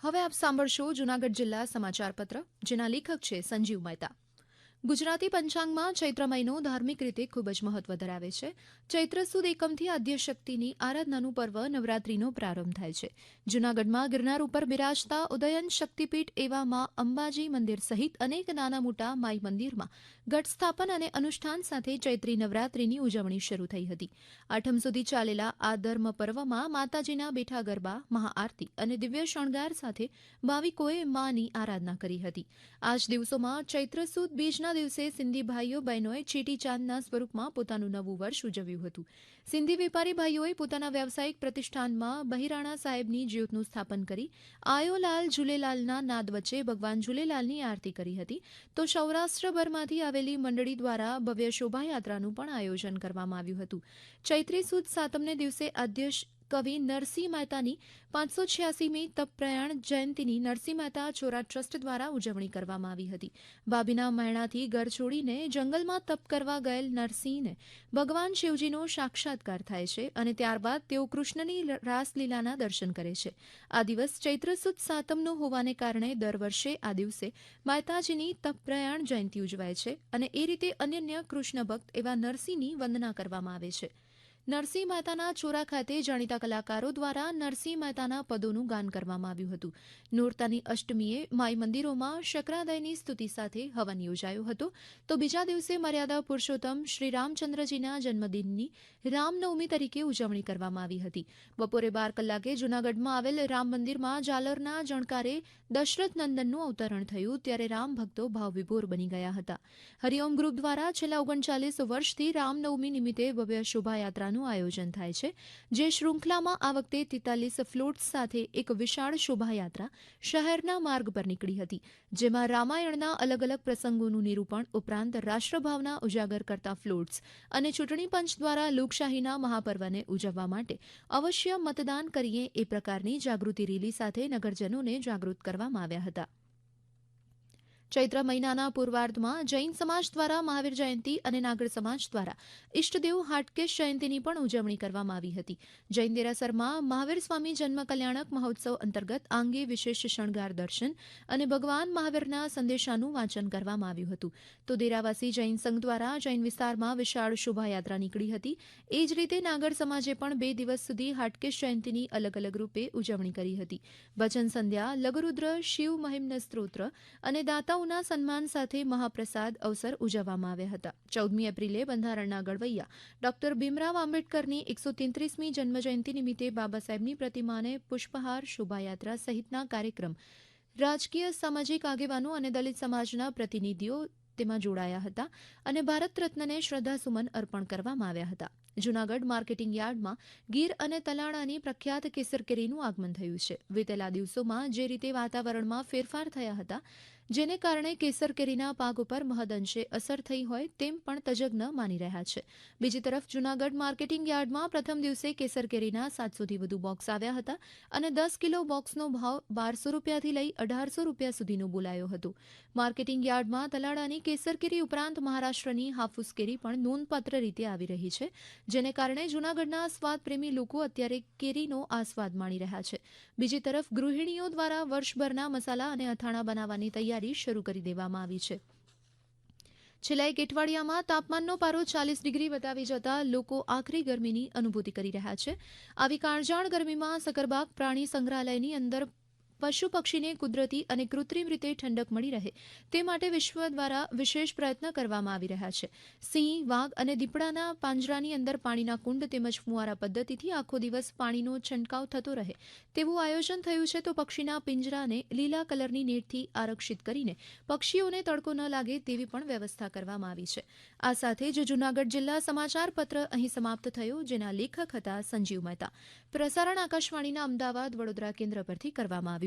હવે આપ સાંભળશો જૂનાગઢ જિલ્લા સમાચારપત્ર, જેના લેખક છે સંજીવ મહેતા. ગુજરાતી પંચાંગમાં ચૈત્ર મહિનો ધાર્મિક રીતે ખૂબ જ મહત્વ ધરાવે છે. ચૈત્ર સુદ એકમથી આદ્યશક્તિની આરાધનાનું પર્વ નવરાત્રીનો પ્રારંભ થાય છે. જૂનાગઢમાં ગિરનાર ઉપર બિરાજતા ઉદયન શક્તિપીઠ એવા માં અંબાજી મંદિર સહિત અનેક નાના મોટા માઈ મંદિરમાં ઘટ સ્થાપન અને અનુષ્ઠાન સાથે ચૈત્રી નવરાત્રીની ઉજવણી શરૂ થઈ હતી. આઠમ સુધી ચાલેલા આ ધર્મ પર્વમાં માતાજીના બેઠા ગરબા, મહાઆરતી અને દિવ્ય શણગાર સાથે ભાવિકોએ માની આરાધના કરી હતી. આ જ દિવસોમાં ચૈત્ર સુદ બીજના દિવસે સિંધી ભાઈઓ બહેનોએ ચેટી ચાંદના સ્વરૂપમાં પોતાનું નવું વર્ષ ઉજવ્યું હતું. સિંધી વેપારી ભાઈઓએ પોતાના વ્યવસાયિક પ્રતિષ્ઠાનમાં બહિરાણા સાહેબની જ્યોતનું સ્થાપન કરી આયો લાલ ઝૂલેલાલના નાદ વચ્ચે ભગવાન ઝૂલેલાલની આરતી કરી હતી. તો સૌરાષ્ટ્રભરમાંથી આવેલી મંડળી દ્વારા ભવ્ય શોભાયાત્રાનું પણ આયોજન કરવામાં આવ્યું હતું. ચૈત્રી સુદ સાતમને દિવસે આદ્ય કવિ નરસિંહ મહેતાની 586મી તપપ્રયાણ જયંતિની નરસિંહ મહેતા ચોરા ટ્રસ્ટ દ્વારા ઉજવણી કરવામાં આવી હતી. ભાભીના મહેણાથી ઘર છોડીને જંગલમાં તપ કરવા ગયેલ નરસિંહને ભગવાન શિવજીનો સાક્ષાત્કાર થાય છે અને ત્યારબાદ તેઓ કૃષ્ણની રાસલીલાના દર્શન કરે છે. આ દિવસ ચૈત્ર સુદ સાતમનો હોવાને કારણે દર વર્ષે આ દિવસે મહેતાજીની તપપ્રયાણ જયંતિ ઉજવાય છે અને એ રીતે અનન્ય કૃષ્ણ ભક્ત એવા નરસિંહની વંદના કરવામાં આવે છે. નરસિંહ મહેતાના ચોરા ખાતે જાણીતા કલાકારો દ્વારા નરસિંહ મહેતાના પદોનું ગાન કરવામાં આવ્યું હતું. નોરતાની અષ્ટમીએ માઈ મંદિરોમાં શક્રાદયની સ્તુતિ સાથે હવન યોજાયો હતો. તો બીજા દિવસે મર્યાદા પુરુષોત્તમ શ્રી રામચંદ્રજીના જન્મદિનની રામનવમી તરીકે ઉજવણી કરવામાં આવી હતી. બપોરે 12 કલાકે જૂનાગઢમાં આવેલ રામ મંદિરમાં ઝાલરના જણકારે દશરથ નંદનનું અવતરણ થયું, ત્યારે રામ ભક્તો ભાવવિભોર બની ગયા હતા. હરિઓમ ગ્રુપ દ્વારા છેલ્લા 39 વર્ષથી રામનવમી નિમિત્તે ભવ્ય શોભાયાત્રાનું આયોજન થાય છે. જે શૃંખલામાં આ વખતે 43 ફ્લોટ્સ સાથે એક વિશાળ શોભાયાત્રા શહેરના માર્ગ પર નીકળી હતી, જેમાં રામાયણના અલગ અલગ પ્રસંગોનું નિરૂપણ ઉપરાંત રાષ્ટ્રભાવના ઉજાગર કરતા ફ્લોટ્સ અને ચૂંટણી પંચ દ્વારા લોકશાહીના મહાપર્વને ઉજવવા માટે અવશ્ય મતદાન કરીએ એ પ્રકારની જાગૃતિ રેલી સાથે નગરજનોને જાગૃત કરવામાં આવ્યા હતા. ચૈત્ર મહિનાના પૂર્વાર્ધમાં જૈન સમાજ દ્વારા મહાવીર જયંતિ અને નાગર સમાજ દ્વારા ઇષ્ટદેવ હાટકેશ જયંતિની પણ ઉજવણી કરવામાં આવી હતી. જૈન દેરાસરમાં મહાવીર સ્વામી જન્મ કલ્યાણક મહોત્સવ અંતર્ગત આ અંગે વિશેષ શણગાર દર્શન અને ભગવાન મહાવીરના સંદેશાનું વાંચન કરવામાં આવ્યું હતું. તો દેરાવાસી જૈન સંઘ દ્વારા જૈન વિસ્તારમાં વિશાળ શોભાયાત્રા નીકળી હતી. એ જ રીતે નાગર સમાજે પણ 2 દિવસ સુધી હાટકેશ જયંતિની અલગ અલગ રૂપે ઉજવણી કરી હતી. ભજન સંધ્યા, લઘુરુદ્ર, શિવ મહિમ્ન સ્ત્રોત્ર અને દાતા ના સન્માન સાથે મહાપ્રસાદ અવસર ઉજવવામાં આવ્યા હતા. 14મી એપ્રિલે બંધારણના ઘડવૈયા ડોક્ટર ભીમરાવ આંબેડકરની 133મી જન્મજયંતિ નિમિત્તે બાબા સાહેબની પ્રતિમાને પુષ્પહાર, શોભાયાત્રા સહિતના કાર્યક્રમ રાજકીય સામાજિક આગેવાનો અને દલિત સમાજના પ્રતિનિધિઓ તેમાં જોડાયા હતા અને ભારત રત્નને શ્રદ્ધાસુમન અર્પણ કરવામાં આવ્યા હતા. જૂનાગઢ માર્કેટિંગ યાર્ડમાં ગીર અને તલાણાની પ્રખ્યાત કેસર કેરીનું આગમન થયું છે. વિતેલા દિવસોમાં જે રીતે વાતાવરણમાં ફેરફાર થયા હતા, જેને કારણે કેસર કેરીના પાક ઉપર મહદઅંશે અસર થઈ હોય તેમ પણ તજજ્ઞ માની રહ્યા છે. બીજી તરફ જૂનાગઢ માર્કેટિંગ યાર્ડમાં પ્રથમ દિવસે કેસર કેરીના 700થી વધુ બોક્સ આવ્યા હતા અને 10 કિલો બોક્સનો ભાવ 1200 રૂપિયાથી લઈ 1800 રૂપિયા સુધીનો બોલાયો હતો. માર્કેટિંગ યાર્ડમાં તલાડાની કેસર કેરી ઉપરાંત મહારાષ્ટ્રની હાફૂસ કેરી પણ નોંધપાત્ર રીતે આવી રહી છે, જેને કારણે જૂનાગઢના સ્વાદપ્રેમી લોકો અત્યારે કેરીનો આસ્વાદ માણી રહ્યા છે. બીજી તરફ ગૃહિણીઓ દ્વારા વર્ષભરના મસાલા અને અથાણા બનાવવાની તૈયારી શરૂ કરી દેવામાં આવી છે. છેલ્લા એક અઠવાડિયામાં તાપમાનનો પારો 40 ડિગ્રી વટાવી જતા લોકો આકરી ગરમીની અનુભૂતિ કરી રહ્યા છે. આવી કાળઝાળ ગરમીમાં સકરબાગ પ્રાણી સંગ્રહાલયની અંદર પશુ પક્ષીને કુદરતી અને કૃત્રિમ રીતે ઠંડક મળી રહે તે માટે વિશ્વ દ્વારા વિશેષ પ્રયત્ન કરવામાં આવી રહ્યા છે. સિંહ, વાઘ અને દીપડાના પાંજરાની અંદર પાણીના કુંડ તેમજ ફુવારા પદ્ધતિથી આખો દિવસ પાણીનો છંટકાવ થતો રહે તેવું આયોજન થયું છે. તો પક્ષીના પિંજરાને લીલા કલરની નેટથી આરક્ષિત કરીને પક્ષીઓને તડકો ન લાગે તેવી પણ વ્યવસ્થા કરવામાં આવી છે. આ સાથે જ જૂનાગઢ જિલ્લા સમાચાર પત્ર અહીં સમાપ્ત થયો, જેના લેખક હતા સંજીવ મહેતા. પ્રસારણ આકાશવાણીના અમદાવાદ, વડોદરા કેન્દ્ર પરથી કરવામાં આવ્યું.